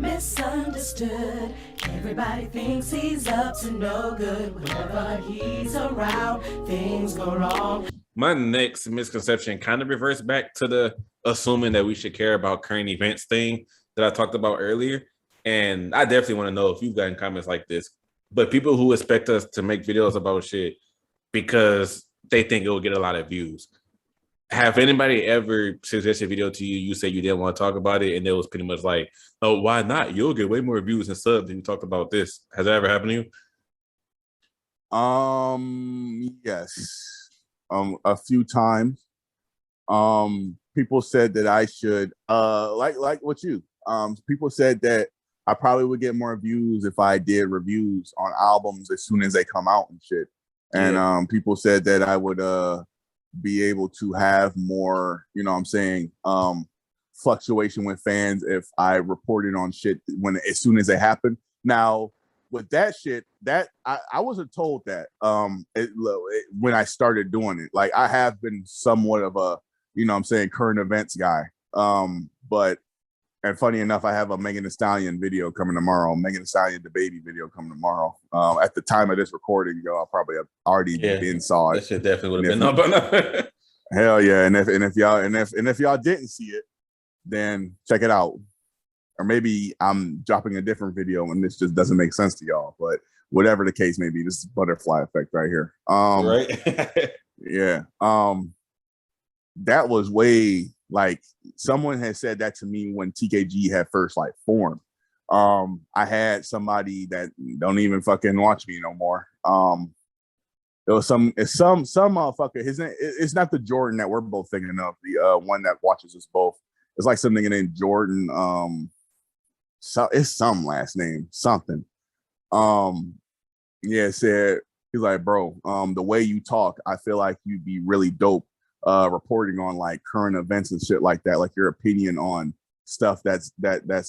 Misunderstood. Everybody thinks he's up to no good. Whenever he's around, things go wrong. My next misconception kind of reverts back to the assuming that we should care about current events thing that I talked about earlier. And I definitely want to know if you've gotten comments like this. But people who expect us to make videos about shit because they think it will get a lot of views. Have anybody ever suggested a video to you, you said you didn't want to talk about it, and it was pretty much like, oh, why not? You'll get way more views and subs than you talked about this. Has that ever happened to you? Yes. A few times. People said that I should like what you people said that I probably would get more views if I did reviews on albums as soon as they come out and shit. And people said that I would be able to have more, you know what I'm saying, fluctuation with fans if I reported on shit as soon as they happen. Now, with that shit, that I wasn't told that when I started doing it. Like, I have been somewhat of a, you know what I'm saying, current events guy. But and funny enough, I have a Megan Thee Stallion video coming tomorrow. Megan Thee Stallion the baby video coming tomorrow. At the time of this recording, I probably have already been saw it. That shit definitely would have been up by now. Hell yeah! And if y'all didn't see it, then check it out. Or maybe I'm dropping a different video and this just doesn't make sense to y'all. But whatever the case may be, this is butterfly effect right here. Right? Yeah. That was way, like, someone had said that to me when TKG had first like formed. I had somebody that don't even fucking watch me no more. It was some motherfucker. His name, it's not the Jordan that we're both thinking of. The one that watches us both. It's like something named Jordan. So it's some last name, something. Yeah, said he's like, bro, the way you talk, I feel like you'd be really dope reporting on like current events and shit like that. Like, your opinion on stuff that's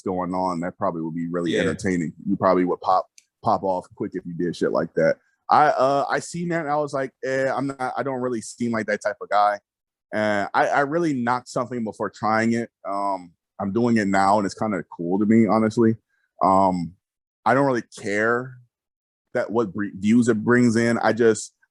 going on, that probably would be really entertaining. You probably would pop off quick if you did shit like that. I seen that and I was like, I don't really seem like that type of guy. And I really knocked something before trying it. I'm doing it now and it's kind of cool to me, honestly. I don't really care that what views it brings in.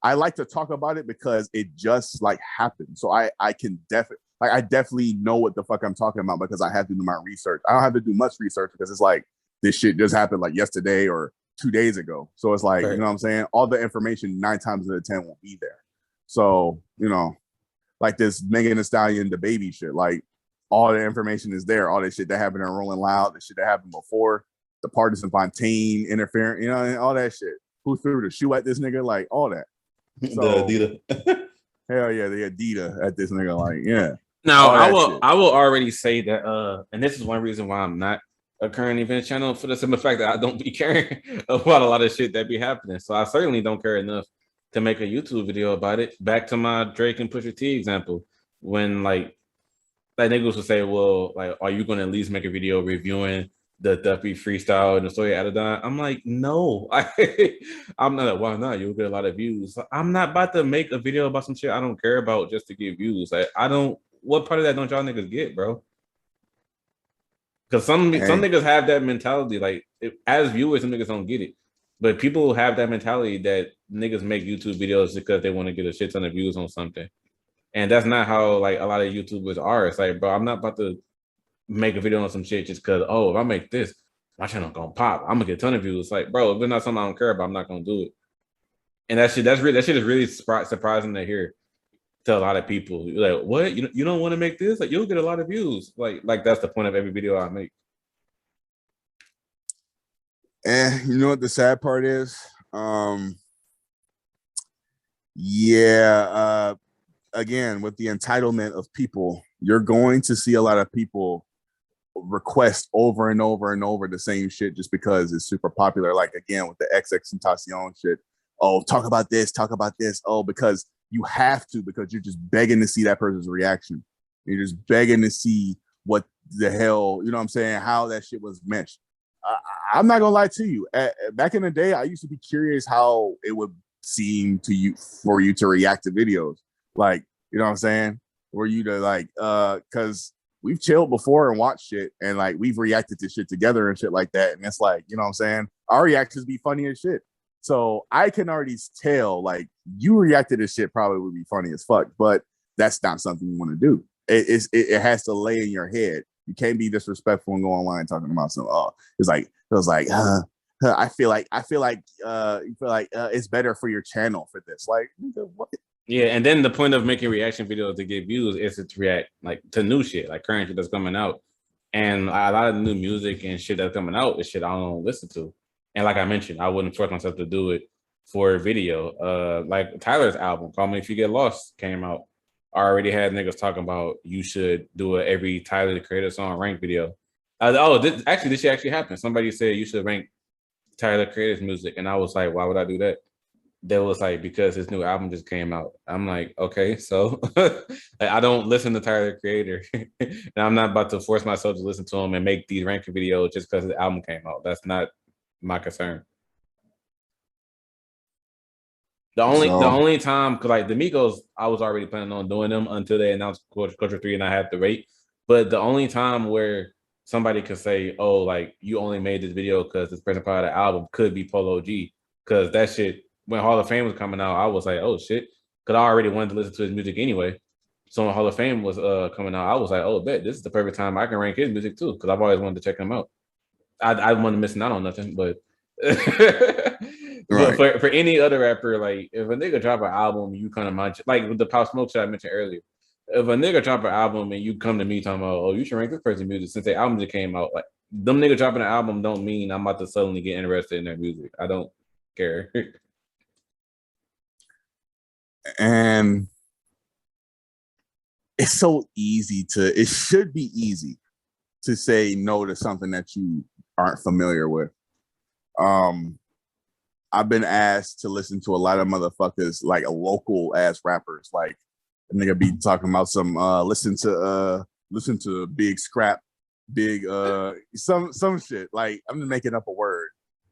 I like to talk about it because it just like happened. So I can definitely know what the fuck I'm talking about because I have to do my research. I don't have to do much research because it's like this shit just happened like yesterday or 2 days ago. So it's like, you know what I'm saying? All the information 9 times out of 10 will be there. So, like this Megan Thee Stallion, the baby shit, like all the information is there. All that shit that happened in Rolling Loud, the shit that happened before, the partisan Fontaine interference, and all that shit. Who threw the shoe at this nigga? Like all that. So, the Adidas. Hell yeah, the Adidas at this nigga. Like, yeah. Now I will already say that, and this is one reason why I'm not a current event channel, for the simple fact that I don't be caring about a lot of shit that be happening. So I certainly don't care enough to make a YouTube video about it. Back to my Drake and Pusha T example, when like niggas would say, well, like, are you going to at least make a video reviewing the Duffy freestyle and the story of Adidon? I'm like, no, I'm not. Why not? You'll get a lot of views. I'm not about to make a video about some shit I don't care about just to get views. Like, I don't. What part of that don't y'all niggas get, bro? Because some niggas have that mentality. Like, as viewers, some niggas don't get it. But people have that mentality that niggas make YouTube videos because they want to get a shit ton of views on something. And that's not how like a lot of YouTubers are. It's like, bro, I'm not about to make a video on some shit just because, oh, if I make this, my channel gonna pop. I'm gonna get a ton of views. It's like, bro, if it's not something I don't care about, I'm not gonna do it. And that shit is really surprising to hear to a lot of people. You're like, what? You don't want to make this? Like, you'll get a lot of views. Like that's the point of every video I make. And you know what the sad part is? Again, with the entitlement of people, you're going to see a lot of people request over and over and over the same shit just because it's super popular. Like, again, with the XXXTentacion shit. Oh, talk about this. Oh, because you have to, because you're just begging to see that person's reaction. You're just begging to see what the hell, you know what I'm saying, how that shit was meshed. I'm not gonna lie to you. Back in the day, I used to be curious how it would seem to you for you to react to videos. Like, you know what I'm saying? For you to like, because we've chilled before and watched shit, and like we've reacted to shit together and shit like that. And it's like, you know what I'm saying? Our reactions be funny as shit. So I can already tell, like, you reacted to shit probably would be funny as fuck, but that's not something you want to do. It has to lay in your head. You can't be disrespectful and go online talking about some. Oh, it was like, I feel like it's better for your channel for this. Like, what? Yeah, and then the point of making reaction videos to get views is to react like to new shit, like current shit that's coming out. And a lot of new music and shit that's coming out is shit I don't listen to. And like I mentioned, I wouldn't force myself to do it for a video. Like Tyler's album, Call Me If You Get Lost, came out. I already had niggas talking about you should do every Tyler the Creator song rank video. This shit actually happened. Somebody said you should rank Tyler the Creator's music, and I was like, why would I do that? They was like, because his new album just came out. I'm like, okay, so I don't listen to Tyler the Creator, and I'm not about to force myself to listen to him and make these ranking videos just because his album came out. That's not my concern. The only time, because like the Migos, I was already planning on doing them until they announced Culture 3 and I had to rate. But the only time where somebody could say, oh, like you only made this video because this person part of the album could be Polo G. Because that shit, when Hall of Fame was coming out, I was like, oh shit. Because I already wanted to listen to his music anyway. So when Hall of Fame was coming out, I was like, oh, bet this is the perfect time I can rank his music too. Because I've always wanted to check him out. I wasn't missing out on nothing, but Right. But for any other rapper, like if a nigga drop an album, you kind of mind, like with the Pop Smoke shit I mentioned earlier. If a nigga drop an album and you come to me talking about, oh, you should rank this person's music since their album just came out, like them niggas dropping an album don't mean I'm about to suddenly get interested in their music. I don't care. And it's so easy it should be easy to say no to something that you aren't familiar with. I've been asked to listen to a lot of motherfuckers, like a local ass rappers, like a nigga be talking about some listen to Big Scrap, some shit. Like I'm just making up a word,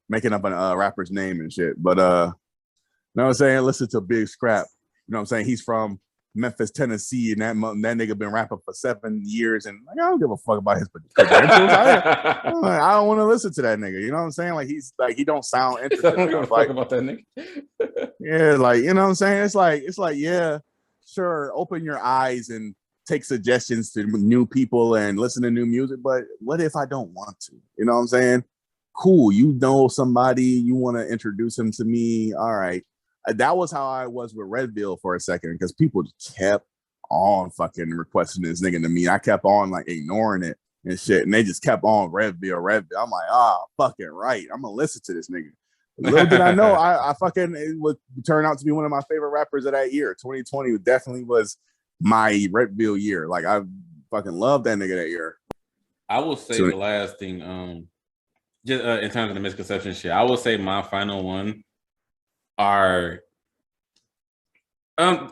making up a rapper's name and shit. But you know what I'm saying? Listen to Big Scrap. You know what I'm saying? He's from Memphis, Tennessee, and that nigga been rapping for 7 years, and like, I don't give a fuck about his credentials. I don't want to listen to that nigga. You know what I'm saying? Like he don't sound interesting. I don't give a fuck about that nigga. Yeah, like you know what I'm saying? It's like yeah, sure, open your eyes and take suggestions to new people and listen to new music. But what if I don't want to? You know what I'm saying? Cool, you know somebody, you want to introduce him to me. All right. That was how I was with Redville for a second, because people kept on fucking requesting this nigga to me. I kept on like ignoring it and shit, and they just kept on Redville. I'm like, fucking right. I'm gonna listen to this nigga. Little did I know, I fucking it would turn out to be one of my favorite rappers of that year. 2020 definitely was my Redville year. Like I fucking loved that nigga that year. I will say the last thing, just in terms of the misconception shit, I will say my final one are I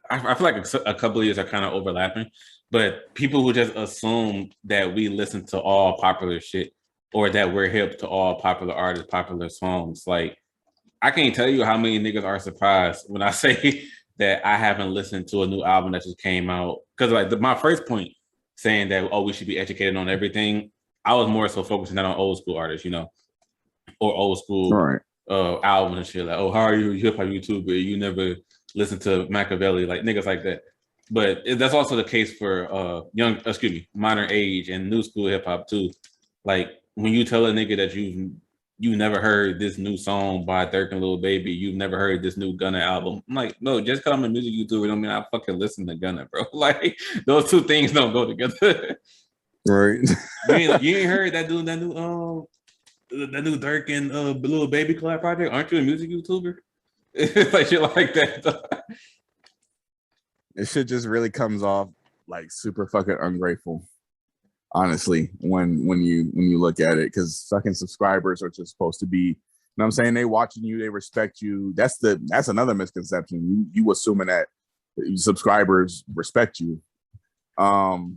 feel like a couple of years are kind of overlapping, but people who just assume that we listen to all popular shit or that we're hip to all popular artists, popular songs. Like I can't tell you how many niggas are surprised when I say that I haven't listened to a new album that just came out. Because like my first point saying that, oh, we should be educated on everything, I was more so focusing on old school artists, you know, or old school albums and shit. Like, oh, how are you, hip hop YouTuber? You never listen to Machiavelli, like niggas like that. But that's also the case for modern age and new school hip hop too. Like when you tell a nigga that you never heard this new song by Durk and Lil Baby, you've never heard this new Gunna album. I'm like, no, just because I'm a music YouTuber don't mean I fucking listen to Gunna, bro. Like those two things don't go together. Right. you ain't heard that new Durk and Lil Baby collab project? Aren't you a music YouTuber? It's like shit like that. It shit just really comes off like super fucking ungrateful, honestly, when you look at it, because fucking subscribers are just supposed to be, you know what I'm saying, they watching you, they respect you. That's another misconception. You assuming that subscribers respect you. Y'all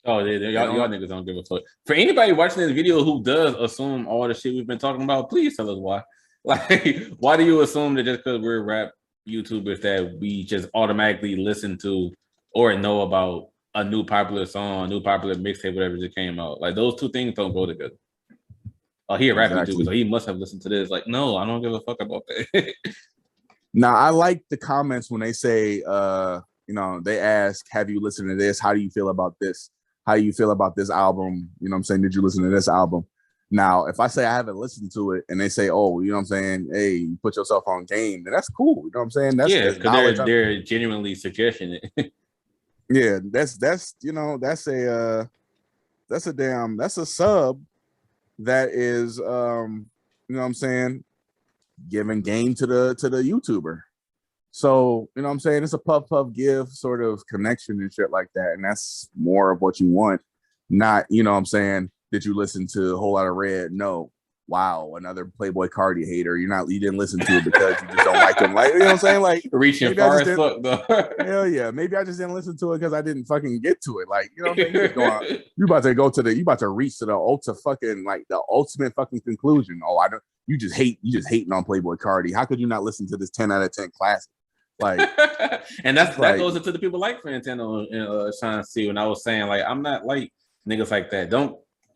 niggas don't give a fuck. For anybody watching this video who does assume all the shit we've been talking about, please tell us why. Like, why do you assume that just because we're rap YouTubers that we just automatically listen to or know about a new popular song, a new popular mixtape, whatever just came out. Like those two things don't go together. Oh, he a rap YouTuber, so he must have listened to this. Like, no, I don't give a fuck about that. Now, I like the comments when they say, you know, they ask, have you listened to this? How do you feel about this? How do you feel about this album? You know what I'm saying? Did you listen to this album? Now, if I say I haven't listened to it and they say, oh, you know what I'm saying? Hey, you put yourself on game, then that's cool. You know what I'm saying? That's yeah, because they're genuinely suggesting it. Yeah, that's you know, that's a sub that is you know what I'm saying, giving game to the YouTuber. So, you know what I'm saying, it's a puff give sort of connection and shit like that. And that's more of what you want. Not, you know what I'm saying, did you listen to a whole lot of Red? No. Wow, another Playboy Cardi hater. You didn't listen to it because you just don't like him. Like, you know what I'm saying? Like reaching far as fuck though. Hell yeah. Maybe I just didn't listen to it because I didn't fucking get to it. Like, you know what I'm saying? You about to reach to the ultimate fucking conclusion. Oh, you just hating on Playboy Cardi. How could you not listen to this 10 out of 10 classic? Like, and that goes into the people like Fantano and Sean C. When I was saying, like, I'm not like niggas like that.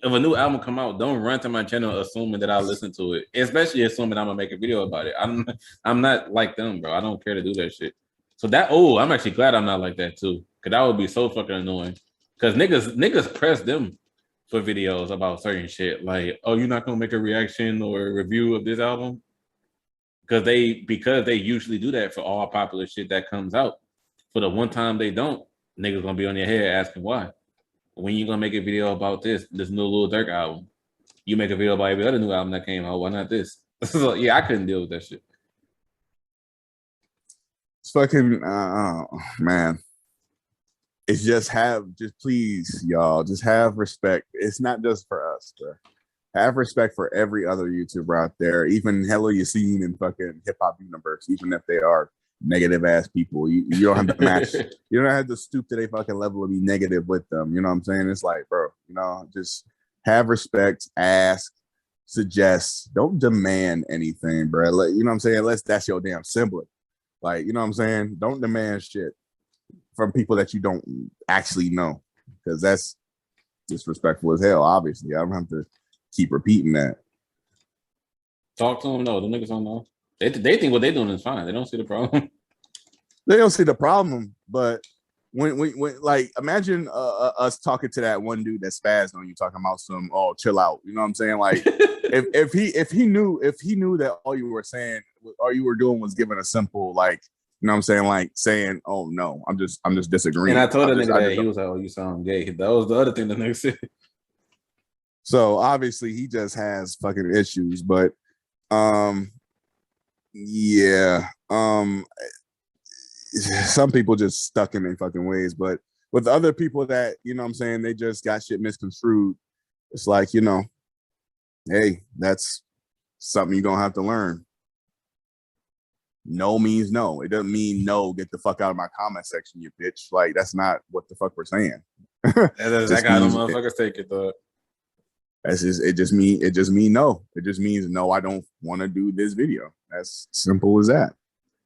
If a new album come out, don't run to my channel assuming that I'll listen to it, especially assuming I'm gonna make a video about it. I'm not like them, bro. I don't care to do that shit. So I'm actually glad I'm not like that too, because that would be so fucking annoying. Because niggas press them for videos about certain shit, like, oh, you're not gonna make a reaction or a review of this album, because they usually do that for all popular shit that comes out. For the one time they don't, niggas gonna be on your head asking why. When you gonna make a video about this new Lil Durk album? You make a video about every other new album that came out. Why not this? So, yeah, I couldn't deal with that shit. It's fucking man. It's just please, y'all, just have respect. It's not just for us, bro. Have respect for every other YouTuber out there, even Hello Yassine and fucking Hip Hop Universe, even if they are negative ass people. You don't have to match. You don't have to stoop to their fucking level to be negative with them. You know what I'm saying? It's like, bro, you know, just have respect, ask, suggest, don't demand anything, bro. Like, you know what I'm saying? Unless that's your damn sibling. Like, you know what I'm saying? Don't demand shit from people that you don't actually know, because that's disrespectful as hell. Obviously, I don't have to keep repeating that. Talk to them. No, the niggas don't know. They think what they're doing is fine. They don't see the problem. They don't see the problem, but when like, imagine us talking to that one dude that spazzed on you, talking about some, oh, chill out. You know what I'm saying? Like, if he knew that all you were doing was giving a simple, like, you know what I'm saying, like saying, oh no, I'm just disagreeing. And I told the nigga that he was like, oh, you sound gay. That was the other thing the nigga said. So obviously he just has fucking issues, but yeah, some people just stuck in their fucking ways. But with other people that, you know what I'm saying, they just got shit misconstrued, it's like, you know, hey, that's something you're gonna have to learn. No means no. It doesn't mean no, get the fuck out of my comment section, you bitch. Like, that's not what the fuck we're saying. That's how the motherfuckers take it, though. It just means no. It just means no, I don't want to do this video. As simple as that.